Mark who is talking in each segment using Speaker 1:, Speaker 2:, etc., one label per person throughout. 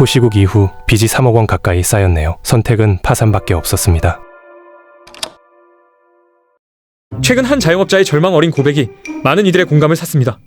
Speaker 1: 시국 이후 빚이 3억 원 가까이 쌓였네요. 선택은 파산밖에 없었습니다.
Speaker 2: 최근 한 자영업자의 절망 어린 고백이 많은 이들의 공감을 샀습니다.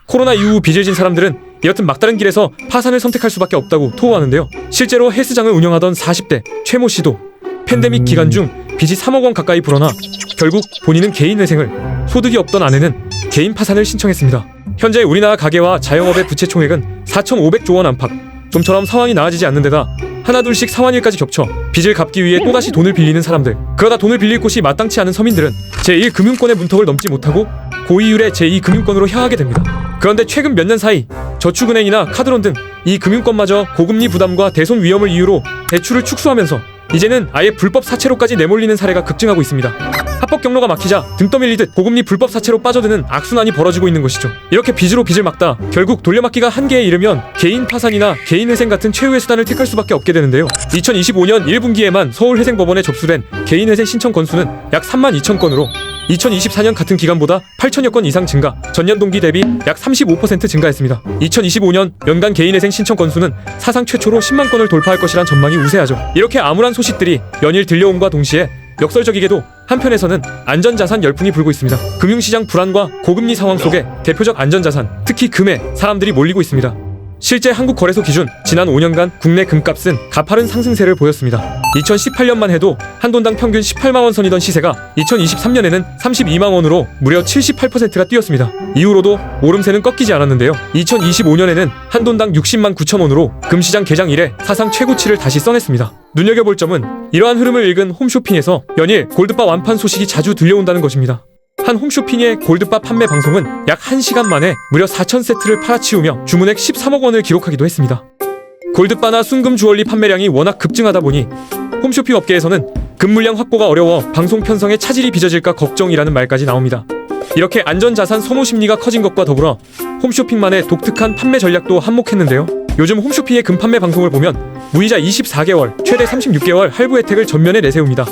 Speaker 2: 코로나 이후 빚을 진 사람들은 이렇듯 막다른 길에서 파산을 선택할 수밖에 없다고 토로하는데요. 실제로 헬스장을 운영하던 40대 최모 씨도 팬데믹 기간 중 빚이 3억 원 가까이 불어나 결국 본인은 개인 회생을, 소득이 없던 아내는 개인 파산을 신청했습니다. 현재 우리나라 가계와 자영업의 부채 총액은 4,500조 원 안팎. 좀처럼 상황이 나아지지 않는 데다 하나둘씩 상환일까지 겹쳐 빚을 갚기 위해 또다시 돈을 빌리는 사람들, 그러다 돈을 빌릴 곳이 마땅치 않은 서민들은 제1금융권의 문턱을 넘지 못하고 고이율의 제2금융권으로 향하게 됩니다. 그런데 최근 몇 년 사이 저축은행이나 카드론 등 이 금융권마저 고금리 부담과 대손 위험을 이유로 대출을 축소하면서 이제는 아예 불법 사채로까지 내몰리는 사례가 급증하고 있습니다. 합법 경로가 막히자 등 떠밀리듯 고금리 불법 사채로 빠져드는 악순환이 벌어지고 있는 것이죠. 이렇게 빚으로 빚을 막다 결국 돌려막기가 한계에 이르면 개인 파산이나 개인 회생 같은 최후의 수단을 택할 수밖에 없게 되는데요. 2025년 1분기에만 서울회생법원에 접수된 개인 회생 신청 건수는 약 32,000건으로 2024년 같은 기간보다 8,000여 건 이상 증가, 전년 동기 대비 약 35% 증가했습니다. 2025년 연간 개인회생 신청 건수는 사상 최초로 10만 건을 돌파할 것이란 전망이 우세하죠. 이렇게 암울한 소식들이 연일 들려옴과 동시에 역설적이게도 한편에서는 안전자산 열풍이 불고 있습니다. 금융시장 불안과 고금리 상황 속에 대표적 안전자산, 특히 금에 사람들이 몰리고 있습니다. 실제 한국거래소 기준 지난 5년간 국내 금값은 가파른 상승세를 보였습니다. 2018년만 해도 한 돈당 평균 18만 원 선이던 시세가 2023년에는 32만 원으로 무려 78%가 뛰었습니다. 이후로도 오름세는 꺾이지 않았는데요. 2025년에는 한 돈당 60만 9천 원으로 금시장 개장 이래 사상 최고치를 다시 써냈습니다. 눈여겨볼 점은 이러한 흐름을 읽은 홈쇼핑에서 연일 골드바 완판 소식이 자주 들려온다는 것입니다. 한 홈쇼핑의 골드바 판매 방송은 약 1시간 만에 무려 4,000세트를 팔아치우며 주문액 13억 원을 기록하기도 했습니다. 골드바나 순금 주얼리 판매량이 워낙 급증하다 보니 홈쇼핑 업계에서는 금 물량 확보가 어려워 방송 편성에 차질이 빚어질까 걱정이라는 말까지 나옵니다. 이렇게 안전자산 선호 심리가 커진 것과 더불어 홈쇼핑만의 독특한 판매 전략도 한몫했는데요. 요즘 홈쇼핑의 금 판매 방송을 보면 무이자 24개월, 최대 36개월 할부 혜택을 전면에 내세웁니다.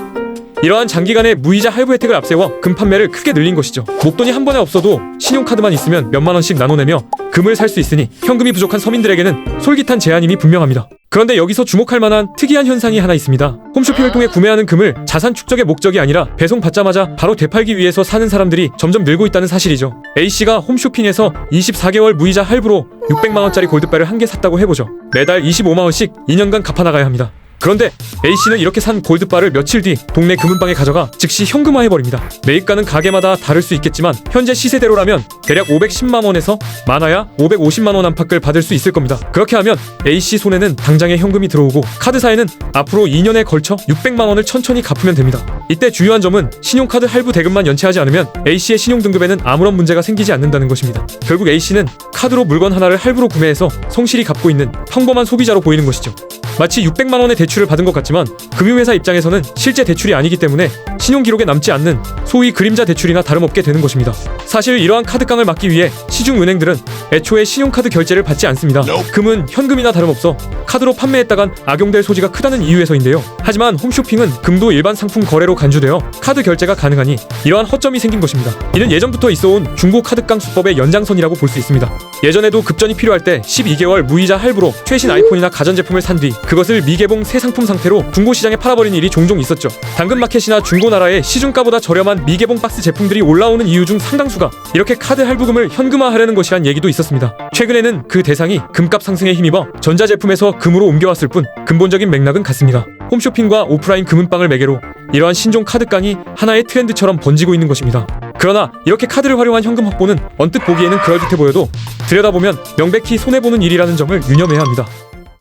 Speaker 2: 이러한 장기간의 무이자 할부 혜택을 앞세워 금 판매를 크게 늘린 것이죠. 목돈이 한 번에 없어도 신용카드만 있으면 몇만 원씩 나눠내며 금을 살 수 있으니 현금이 부족한 서민들에게는 솔깃한 제안임이 분명합니다. 그런데 여기서 주목할 만한 특이한 현상이 하나 있습니다. 홈쇼핑을 통해 구매하는 금을 자산 축적의 목적이 아니라 배송 받자마자 바로 되팔기 위해서 사는 사람들이 점점 늘고 있다는 사실이죠. A씨가 홈쇼핑에서 24개월 무이자 할부로 600만 원짜리 골드바를 한 개 샀다고 해보죠. 매달 25만 원씩 2년간 갚아나가야 합니다. 그런데 A씨는 이렇게 산 골드바를 며칠 뒤 동네 금은방에 가져가 즉시 현금화해버립니다. 매입가는 가게마다 다를 수 있겠지만 현재 시세대로라면 대략 510만 원에서 많아야 550만 원 안팎을 받을 수 있을 겁니다. 그렇게 하면 A씨 손에는 당장에 현금이 들어오고 카드사에는 앞으로 2년에 걸쳐 600만 원을 천천히 갚으면 됩니다. 이때 주요한 점은 신용카드 할부 대금만 연체하지 않으면 A씨의 신용등급에는 아무런 문제가 생기지 않는다는 것입니다. 결국 A씨는 카드로 물건 하나를 할부로 구매해서 성실히 갚고 있는 평범한 소비자로 보이는 것이죠. 마치 600만 원의 대출을 받은 것 같지만 금융회사 입장에서는 실제 대출이 아니기 때문에 신용기록에 남지 않는 소위 그림자 대출이나 다름없게 되는 것입니다. 사실 이러한 카드깡을 막기 위해 시중은행들은 애초에 신용카드 결제를 받지 않습니다. 금은 현금이나 다름없어 카드로 판매했다간 악용될 소지가 크다는 이유에서인데요. 하지만 홈쇼핑은 금도 일반 상품 거래로 간주되어 카드 결제가 가능하니 이러한 허점이 생긴 것입니다. 이는 예전부터 있어온 중고 카드깡 수법의 연장선이라고 볼 수 있습니다. 예전에도 급전이 필요할 때 12개월 무이자 할부로 최신 아이폰이나 가전제품을 산 뒤 그것을 미개봉 새 상품 상태로 중고시장에 팔아버린 일이 종종 있었죠. 당근마켓이나 중고나라에 시중가보다 저렴한 미개봉 박스 제품들이 올라오는 이유 중 상당수가 이렇게 카드 할부금을 현금화하려는 것이란 얘기도 있었습니다. 최근에는 그 대상이 금값 상승에 힘입어 전자제품에서 금으로 옮겨왔을 뿐 근본적인 맥락은 같습니다. 홈쇼핑과 오프라인 금은방을 매개로 이러한 신종 카드깡이 하나의 트렌드처럼 번지고 있는 것입니다. 그러나 이렇게 카드를 활용한 현금 확보는 언뜻 보기에는 그럴듯해 보여도 들여다보면 명백히 손해보는 일이라는 점을 유념해야 합니다.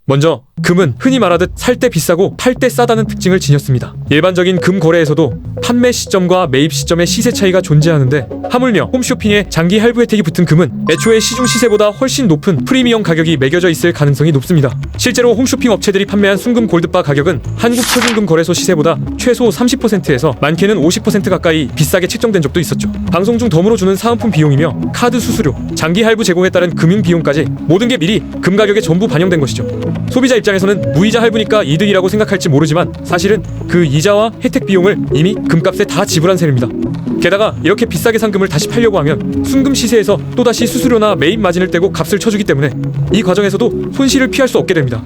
Speaker 2: 먼저 금은 흔히 말하듯 살 때 비싸고 팔 때 싸다는 특징을 지녔습니다. 일반적인 금 거래에서도 판매 시점과 매입 시점의 시세 차이가 존재하는데 하물며 홈쇼핑에 장기 할부 혜택이 붙은 금은 애초에 시중 시세보다 훨씬 높은 프리미엄 가격이 매겨져 있을 가능성이 높습니다. 실제로 홈쇼핑 업체들이 판매한 순금 골드바 가격은 한국 표준금 거래소 시세보다 최소 30%에서 많게는 50% 가까이 비싸게 책정된 적도 있었죠. 방송 중 덤으로 주는 사은품 비용이며 카드 수수료, 장기 할부 제공에 따른 금융 비용까지 모든 게 미리 금 가격에 전부 반영된 것이죠. 소비자 입장에서는 무이자 할부니까 이득이라고 생각할지 모르지만 사실은 그 이자와 혜택 비용을 이미 금값에 다 지불한 셈입니다. 게다가 이렇게 비싸게 산 금을 다시 팔려고 하면 순금 시세에서 또다시 수수료나 매입 마진을 떼고 값을 쳐주기 때문에 이 과정에서도 손실을 피할 수 없게 됩니다.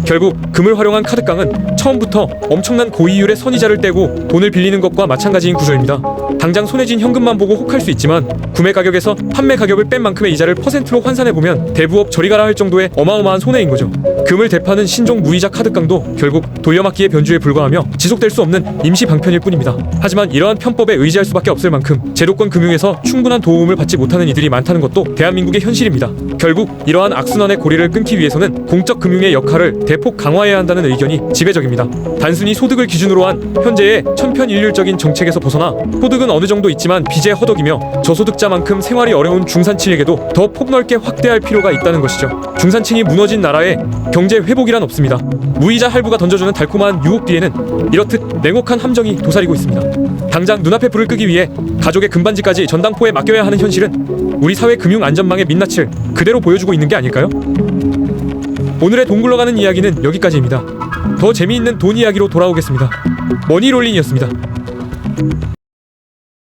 Speaker 2: 결국 금을 활용한 카드깡은 처음부터 엄청난 고이율의 선이자를 떼고 돈을 빌리는 것과 마찬가지인 구조입니다. 당장 손에 쥔 현금만 보고 혹할 수 있지만 구매 가격에서 판매 가격을 뺀 만큼의 이자를 퍼센트로 환산해보면 대부업 저리 가라 할 정도의 어마어마한 손해인 거죠. 금을 대파는 신종 무이자 카드깡도 결국 돌려막기의 변주에 불과하며 지속될 수 없는 임시 방편일 뿐입니다. 하지만 이러한 편법에 의지할 수밖에 없을 만큼 제도권 금융에서 충분한 도움을 받지 못하는 이들이 많다는 것도 대한민국의 현실입니다. 결국 이러한 악순환의 고리를 끊기 위해서는 공적 금융의 역할을 대폭 강화해야 한다는 의견이 지배적입니다. 단순히 소득을 기준으로 한 현재의 천편일률적인 정책에서 벗어나 소득은 어느 정도 있지만 빚에 허덕이며 저소득자만큼 생활이 어려운 중산층에게도 더 폭넓게 확대할 필요가 있다는 것이죠. 중산층이 무너진 나라에 경제 회복이란 없습니다. 무이자 할부가 던져주는 달콤한 유혹 뒤에는 이렇듯 냉혹한 함정이 도사리고 있습니다. 당장 눈앞에 불을 끄기 위해 가족의 금반지까지 전당포에 맡겨야 하는 현실은 우리 사회 금융 안전망의 민낯을 그대로 보여주고 있는 게 아닐까요? 오늘의 돈 굴러가는 이야기는 여기까지입니다. 더 재미있는 돈 이야기로 돌아오겠습니다. 머니롤링이었습니다.